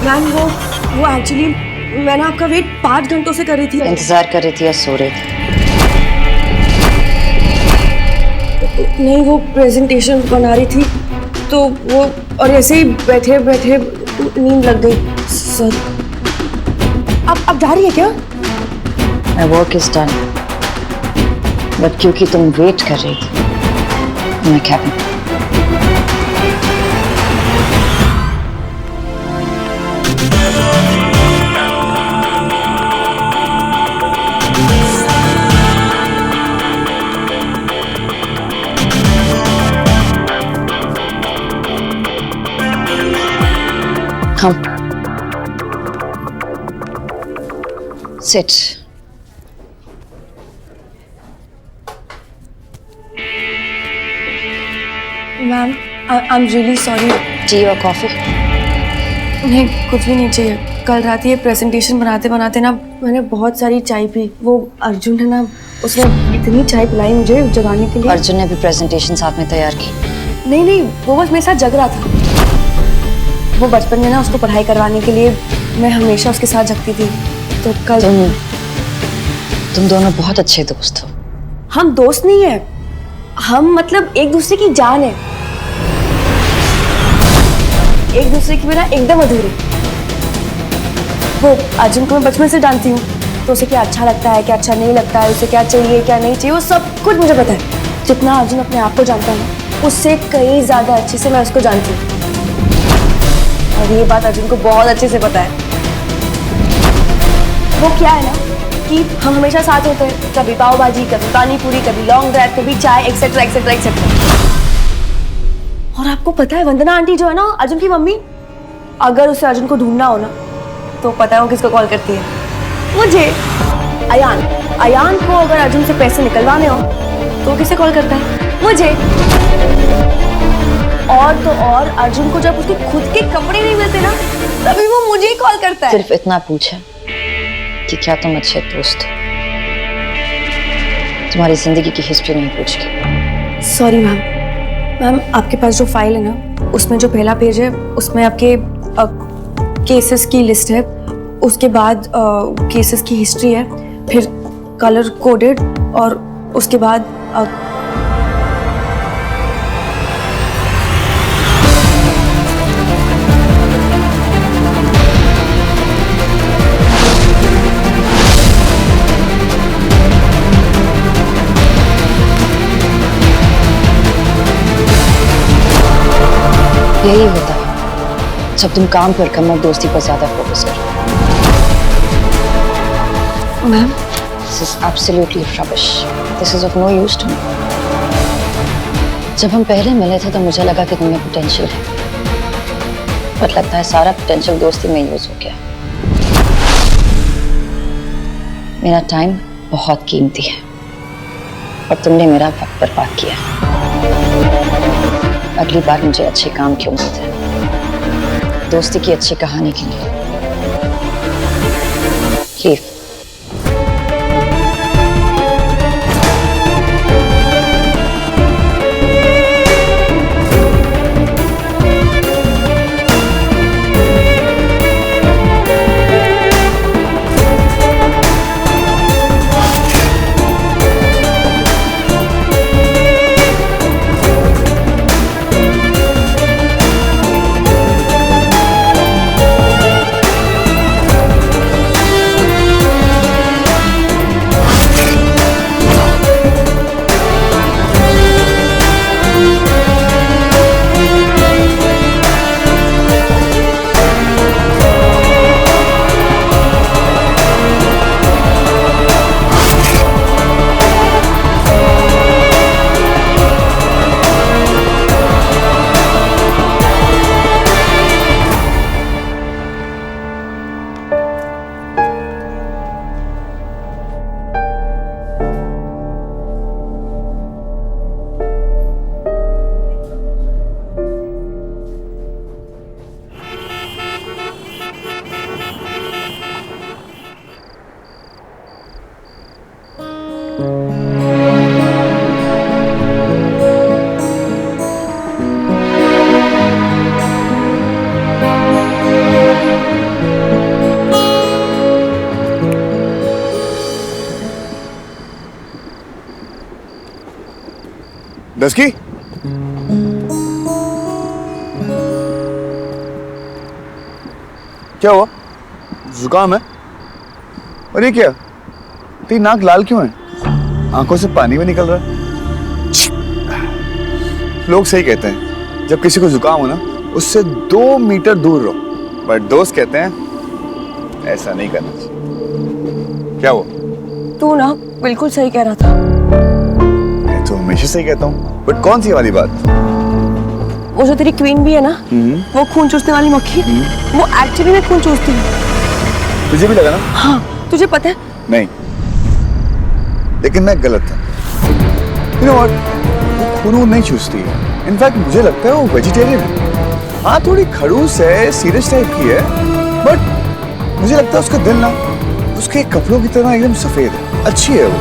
Ma'am वो actually मैंने आपका वेट 5 घंटों से कर रही थी। इंतजार कर रही थी या सो रही थी? नहीं, वो प्रेजेंटेशन बना रही थी तो वो, और ऐसे ही बैठे बैठे नींद लग गई। सर अब जा रही है क्या? My work is done. But क्योंकि तुम वेट कर रही थी मैं cabin. Come. Sit. Ma'am I am really sorry. T और कॉफी? नहीं, कुछ भी नहीं चाहिए। कल रात ये प्रेजेंटेशन बनाते बनाते ना मैंने बहुत सारी चाय पी। वो अर्जुन है ना, उसने इतनी चाय पिलाई मुझे जगाने के लिए। अर्जुन ने भी प्रेजेंटेशन साथ में तैयार की? नहीं, वो बस मेरे साथ जग रहा था। वो बचपन में ना उसको पढ़ाई करवाने के लिए मैं हमेशा उसके साथ जगती थी। तो कल तुम दोनों बहुत अच्छे दोस्त हो। हम दोस्त नहीं है, हम मतलब एक दूसरे की जान है, एक दूसरे की बिना एकदम अधूरे। वो अर्जुन को मैं बचपन से जानती हूँ, तो उसे क्या अच्छा लगता है, क्या अच्छा नहीं लगता है, उसे क्या चाहिए क्या नहीं चाहिए, वो सब कुछ मुझे पता है। जितना अर्जुन अपने आप को जानता है उससे कई ज्यादा अच्छे से मैं उसको जानती हूँ, और ये बात अर्जुन को बहुत अच्छे से पता है। वो क्या है ना कि हम हमेशा साथ होते हैं, कभी पाव भाजी, कभी पानी पूरी, कभी लॉन्ग ड्राइव, कभी चाय, एक्सेट्रा एक्सेट्रा एक्सेट्रा। और आपको पता है वंदना आंटी जो है ना अर्जुन की मम्मी, अगर उसे अर्जुन को ढूंढना हो ना तो पता है वो किसको कॉल करती है? मुझे। अयान को अगर अर्जुन से पैसे निकलवाने हो तो किसे कॉल करता है? मुझे। और तो और अर्जुन को जब उसके खुद के कपड़े नहीं मिलते ना तभी वो मुझे ही कॉल करता है। सिर्फ इतना पूछा कि क्या तुम अच्छे दोस्त हो, तुम्हारी जिंदगी की हिस्ट्री नहीं पूछ के। सॉरी मैम, आपके पास जो फाइल है ना उसमें जो पहला पेज है उसमें आपके केसेस की लिस्ट है, उसके बाद केसेस की हिस्ट्री है, फिर कलर कोडेड, और उसके बाद यही होता है जब तुम काम पर कम और दोस्ती पर ज्यादा फोकस करो। Ma'am, This is absolutely rubbish. This is of no use to me. जब हम पहले मिले थे तो मुझे लगा कि तुम्हें पोटेंशियल है, पर लगता है सारा पोटेंशियल दोस्ती में यूज हो गया। मेरा टाइम बहुत कीमती है और तुमने मेरा वक्त बर्बाद किया। अगली बार मुझे अच्छे काम की उम्मीद है, दोस्ती की अच्छी कहानी के लिए। लीव। दसकी क्या हुआ? जुकाम है? और ये क्या, तेरी नाक लाल क्यों है? आंखों से पानी भी निकल रहा है। लोग सही कहते हैं, जब किसी को जुकाम हो ना, उससे 2 मीटर दूर रहो। बट दोस्त कहते हैं ऐसा नहीं करना चाहिए। क्या हुआ? तू ना बिल्कुल सही कह रहा था। मैं तो हमेशा सही कहता हूँ, बट कौन सी वाली बात? वो जो तेरी क्वीन भी है ना, वो खून चूसने वाली मक्खी, वो एक्चुअली में खून चूसती है। तुझे भी लगा ना? हाँ, तुझे पता है? नहीं, लेकिन मैं गलत था। You know what? वो खून नहीं चूसती है। इनफैक्ट मुझे लगता है वो वेजिटेरियन है। हाँ, थोड़ी खड़ूस है, सीरियस टाइप की है, बट मुझे लगता है उसका दिल ना उसके कपड़ों की तरह एकदम सफेद है। अच्छी है वो।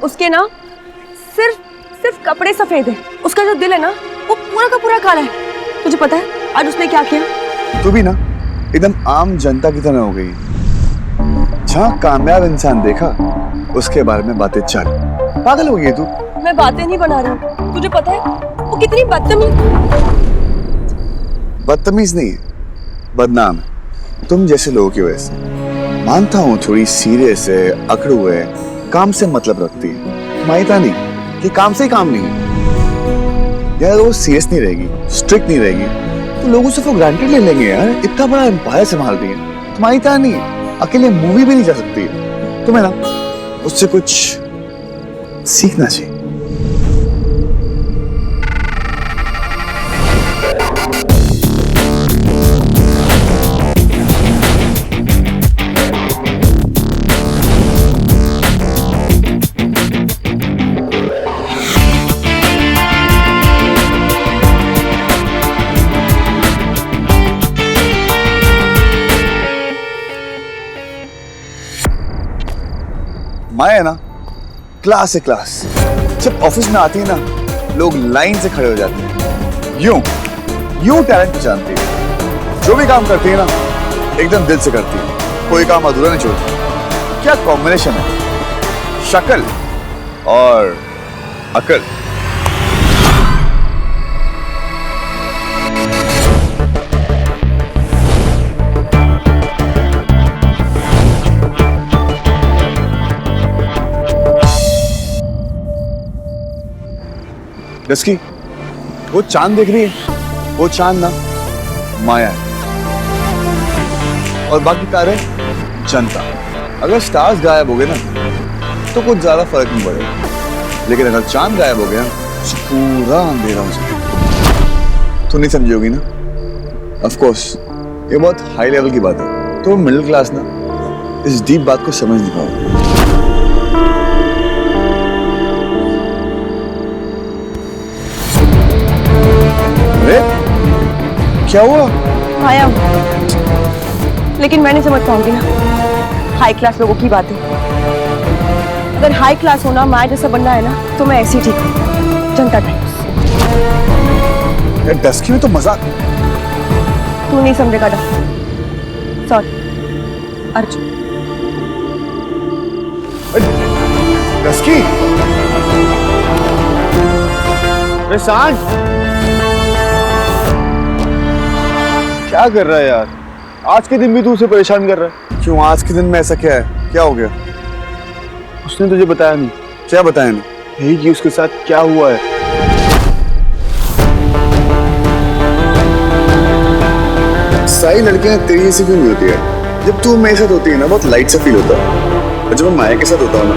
उसके ना सिर्फ कपड़े सफेद है, उसका जो दिल है ना वो पूरा का पूरा काला है। तुझे पता है आज उसने क्या किया? तू भी ना एकदम आम जनता की तरह हो गई। जहाँ कामयाब इंसान देखा उसके बारे में बातें चल। पागल हो गई तू। मैं बातें नहीं बना रही हूँ, तुझे पता है वो कितनी बदतमीज नहीं है, बदनाम है, तुम जैसे लोगों की वजह से। मानता हूँ थोड़ी सीरियस है, अकड़ू है, काम से मतलब रखती है। मायता नहीं कि काम से ही काम नहीं है। यार वो सीरियस नहीं रहेगी, स्ट्रिक्ट नहीं रहेगी, तो लोग उसे फॉर ग्रांटेड ले लेंगे। यार इतना बड़ा एम्पायर संभाल रही है, मायता नहीं, अकेले मूवी भी नहीं जा सकती है। तुम्हें ना उससे कुछ सीखना चाहिए। माया है ना, क्लास है क्लास। जब ऑफिस में आती है ना, लोग लाइन से खड़े हो जाते हैं। यूं टैलेंट पहचानती है। जो भी काम करती है ना, एकदम दिल से करती है, कोई काम अधूरा नहीं छोड़ती। क्या कॉम्बिनेशन है, शक्ल और अकल। दसकी, वो चांद देख रही है, वो चांद ना माया है, और बाकी तारे जनता। अगर स्टार्स गायब हो गए ना तो कुछ ज्यादा फर्क नहीं पड़ेगा, लेकिन अगर चांद गायब हो गया तो पूरा अंधेरा हो जाएगा। तो नहीं समझोगी ना? ऑफ कोर्स ये बहुत हाई लेवल की बात है, तो मिडिल क्लास ना इस डीप बात को समझ नहीं पाओगे। क्या हुआ? आया, लेकिन मैं नहीं समझ पाऊंगी ना हाई क्लास लोगों की बातें। अगर हाई क्लास होना माया जैसा बनना है ना, तो मैं ऐसी ठीक हूँ, जनता टाइप्स। डस्की में तो मजाक। तू नहीं समझेगा डस्की। सॉरी अर्जुन। डस्की, सांड क्या कर रहा है यार? आज के दिन भी तू उसे परेशान कर रहा है। क्यों, आज के दिन में ऐसा क्या है? क्या हो गया? उसने तुझे बताया नहीं। क्या बताया नहीं? यही कि उसके साथ क्या हुआ है। सारी लड़कियां तेरी जैसी क्यों नहीं होती है? जब तू मेरे साथ होती है ना, बहुत लाइट सा फील होता है, और जब मैं माया के साथ होता हूँ ना,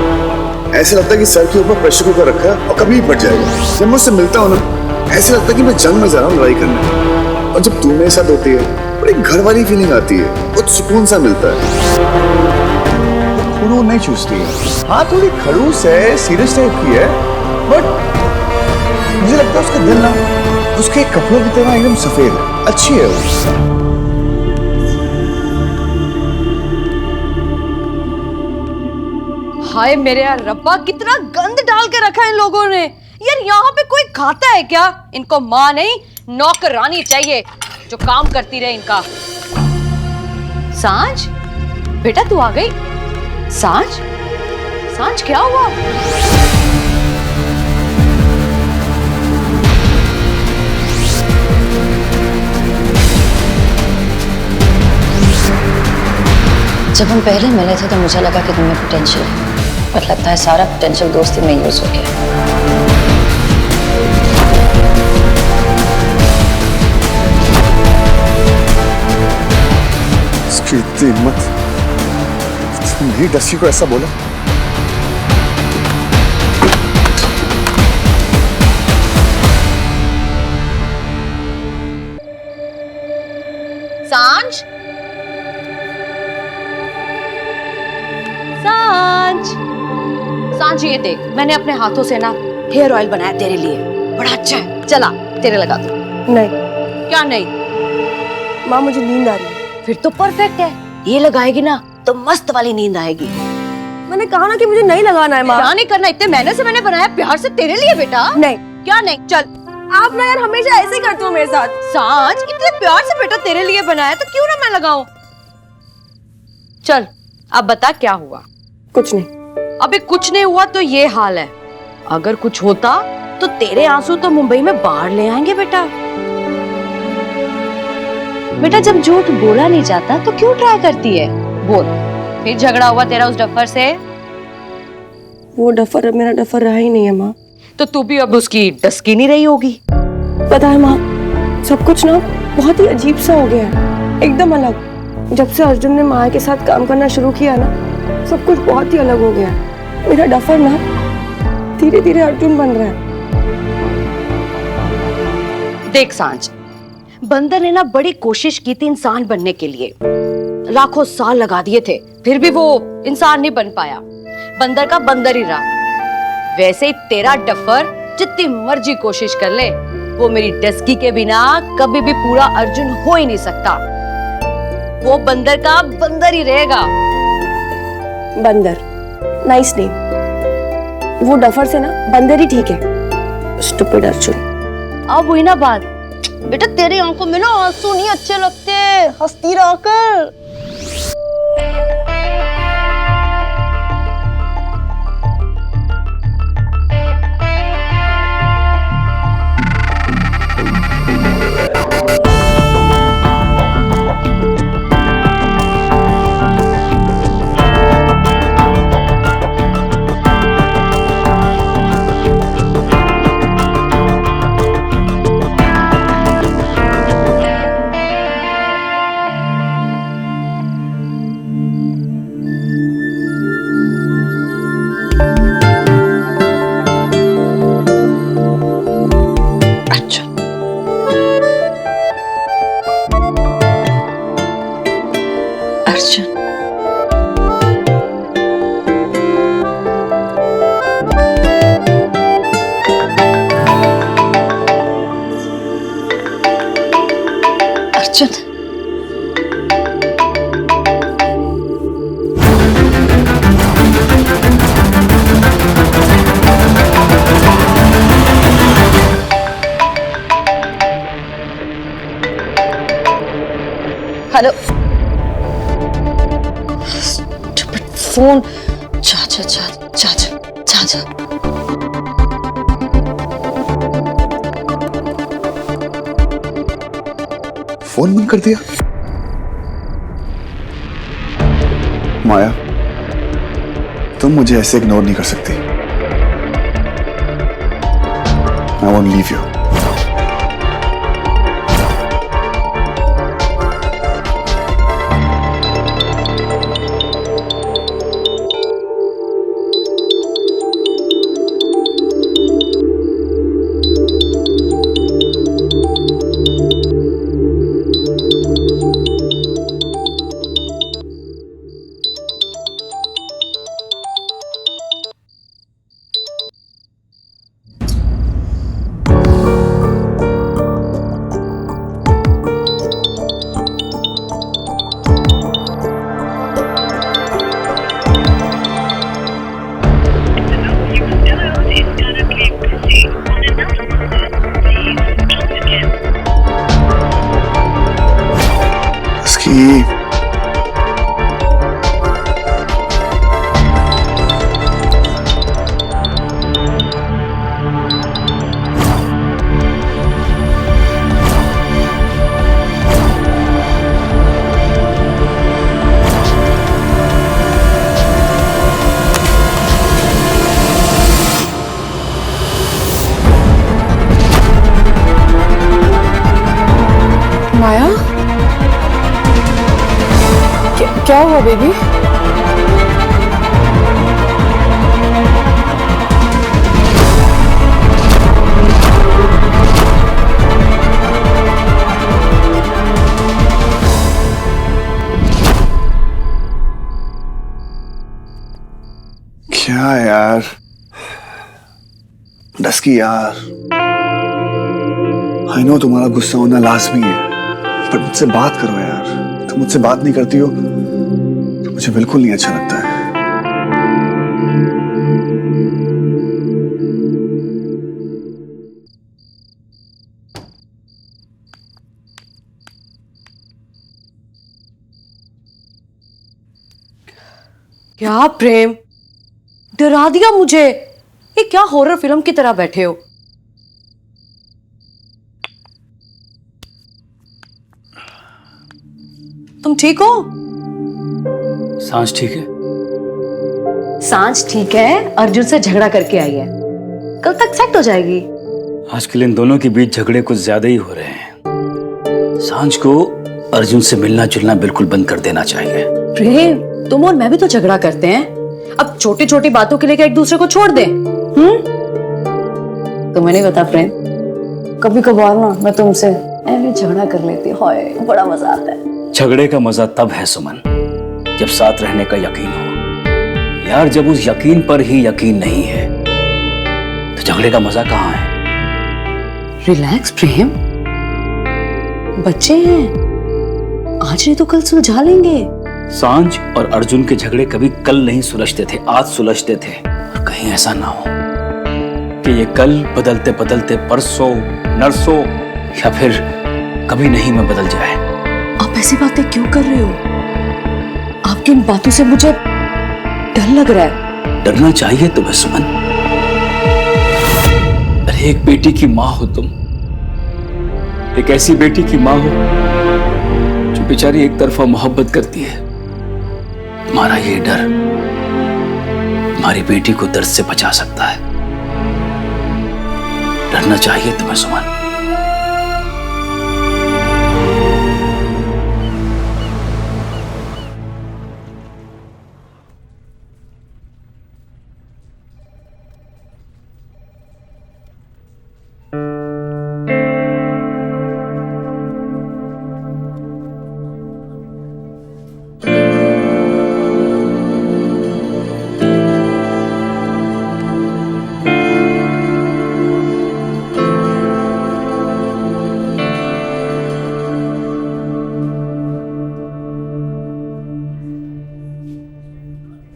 ऐसे लगता है कि सर के ऊपर प्रेशर कुकर रखा है और कभी फट जाएगा। जब मुझसे मिलता हूँ ना, ऐसे लगता है कि मैं जंग में जा रहा हूँ लड़ाई करने। और जब तू मेरे साथ होती है बड़ी घर वाली फीलिंग आती है, बहुत सुकून सा मिलता है। वो नहीं चूसती है, हाँ थोड़ी खड़ूस है, सीरियस टाइप की है, बट मुझे लगता है उसका दिल ना उसके कपड़ों की तरह एकदम सफेद है, अच्छी है वो। हाय मेरे यार रब्बा, कितना गंद डाल के रखा है इन लोगों ने यार। यहाँ पे कोई खाता है क्या? इनको माँ नहीं नौकरानी चाहिए जो काम करती रहे इनका। सांझ बेटा तू आ गई। सांझ सांझ क्या हुआ? जब हम पहले मिले थे तो मुझे लगा कि तुम्हें पोटेंशियल है, पर लगता है सारा पोटेंशियल दोस्ती में यूज हो गया। इसकी इतनी हिम्मत, मेरी डस्सी को ऐसा बोला। सांझ सांझ सांझ, ये देख मैंने अपने हाथों से ना हेयर ऑयल बनाया तेरे लिए, बड़ा अच्छा है, चला तेरे लगा दो। नहीं क्या नहीं? माँ मुझे नींद आ रही है। फिर तो परफेक्ट है, ये लगाएगी ना तो मस्त वाली नींद आएगी। मैंने कहा ना कि मुझे नहीं लगाना है माँ। क्या नहीं करना, इतने मेहनत से मैंने बनाया प्यार से तेरे लिए बेटा। नहीं क्या नहीं? चल आप ना यार हमेशा ऐसे ही करते हो मेरे साथ। सांझ इतने प्यार से बेटा तेरे लिए बनाया तो क्यों ना मैं लगाऊं। चल अब बता क्या हुआ? कुछ नहीं। अबे कुछ नहीं हुआ तो ये हाल है, अगर कुछ होता तो तेरे आंसू तो मुंबई में बाहर ले आएंगे बेटा। बेटा जब झूठ बोला नहीं जाता तो क्यों ट्राई करती है? बोल, फिर झगड़ा हुआ तेरा उस डफर से? वो डफर अब मेरा डफर रहा ही नहीं है माँ। तो तू भी अब उसकी डस्की नहीं रही होगी। पता है माँ, सब कुछ ना बहुत ही अजीब सा हो गया है, एकदम अलग। जब से अर्जुन ने माँ के साथ काम करना शुरू किया ना, सब कुछ बहुत ही अलग हो गया है। मेरा डफर ना धीरे धीरे अर्जुन बन रहा है। देख सांझ, बंदर ने ना बड़ी कोशिश की थी इंसान बनने के लिए, लाखों साल लगा दिए थे, फिर भी वो इंसान नहीं बन पाया, बंदर का बंदर ही रहा। वैसे ही तेरा डफर जितनी मर्जी कोशिश कर ले, वो मेरी डस्की के बिना कभी भी पूरा अर्जुन हो ही नहीं सकता। वो बंदर का बंदर ही रहेगा। बंदर, नाइस नेम। वो डफर से ना बंदर ही ठीक है। स्टूपिड अर्जुन। अब हुई ना बात। बेटा तेरी आंखों में ना आंसू नहीं अच्छे लगते, हंसती रह कर। अर्जुन, अर्जुन, हेलो फोन चाचा चाचा चाचा चाचा। फोन बंद कर दिया। माया, तुम मुझे ऐसे इग्नोर नहीं कर सकती। I won't leave you. हुआ बेबी? क्या यार, डस्की यार, आई नो तुम्हारा गुस्सा होना लाजमी है, पर मुझसे बात करो यार। तुम मुझसे बात नहीं करती हो तो मुझे बिल्कुल नहीं अच्छा लगता है। क्या प्रेम, डरा दिया मुझे। ये क्या हॉरर फिल्म की तरह बैठे हो? तुम ठीक हो? सांझ ठीक है? सांझ ठीक है, अर्जुन से झगड़ा करके आई है, कल तक सेट हो जाएगी। आजकल इन दोनों के बीच झगड़े कुछ ज्यादा ही हो रहे हैं। सांझ को अर्जुन से मिलना जुलना बिल्कुल बंद कर देना चाहिए। प्रेम, तुम और मैं भी तो झगड़ा करते हैं, अब छोटी छोटी बातों के लिए एक दूसरे को छोड़ दे। तुम्हें नहीं पता प्रेम, कभी कभार ना मैं तुमसे ऐसे झगड़ा कर लेती हूँ, बड़ा मजा आता है। झगड़े का मजा तब है सुमन, जब साथ रहने का यकीन हो। यार जब उस यकीन पर ही यकीन नहीं है तो झगड़े का मजा कहाँ है? रिलैक्स प्रेम, बच्चे हैं, आज नहीं तो कल सुलझा लेंगे। सांझ और अर्जुन के झगड़े कभी कल नहीं सुलझते थे, आज सुलझते थे। और कहीं ऐसा ना हो कि ये कल बदलते बदलते परसों, नरसों या फिर कभी नहीं में बदल जाए। आप ऐसी बातें क्यों कर रहे हो? आपकी इन बातों से मुझे डर लग रहा है। डरना चाहिए तुम्हें सुमन। अरे एक बेटी की माँ हो तुम, एक ऐसी बेटी की माँ हो जो बेचारी एक तरफा मोहब्बत करती है। तुम्हारा ये डर तुम्हारी बेटी को दर्द से बचा सकता है। डरना चाहिए तुम्हें सुमन।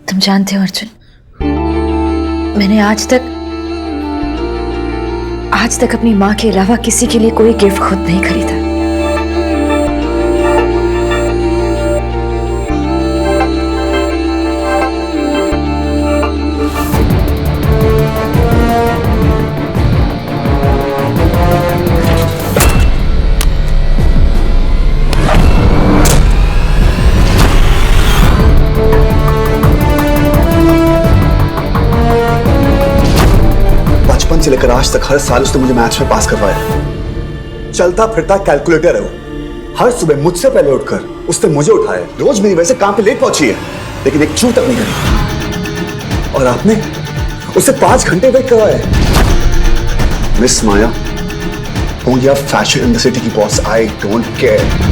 तुम जानते हो अर्जुन, मैंने आज तक अपनी माँ के अलावा किसी के लिए कोई गिफ्ट खुद नहीं खरीदा। से लेकर आज तक हर साल उसने मुझे मैथ्स में पास करवाया। चलता फिरता कैलकुलेटर है वो। हर सुबह मुझसे पहले उठकर उसने मुझे उठाया। रोज मेरी वजह से काम पे लेट पहुंची है, लेकिन एक चू तक नहीं करी। और आपने उससे 5 घंटे वेट करवाया। Miss Maya, only a fashion in the city की बॉस, I don't care।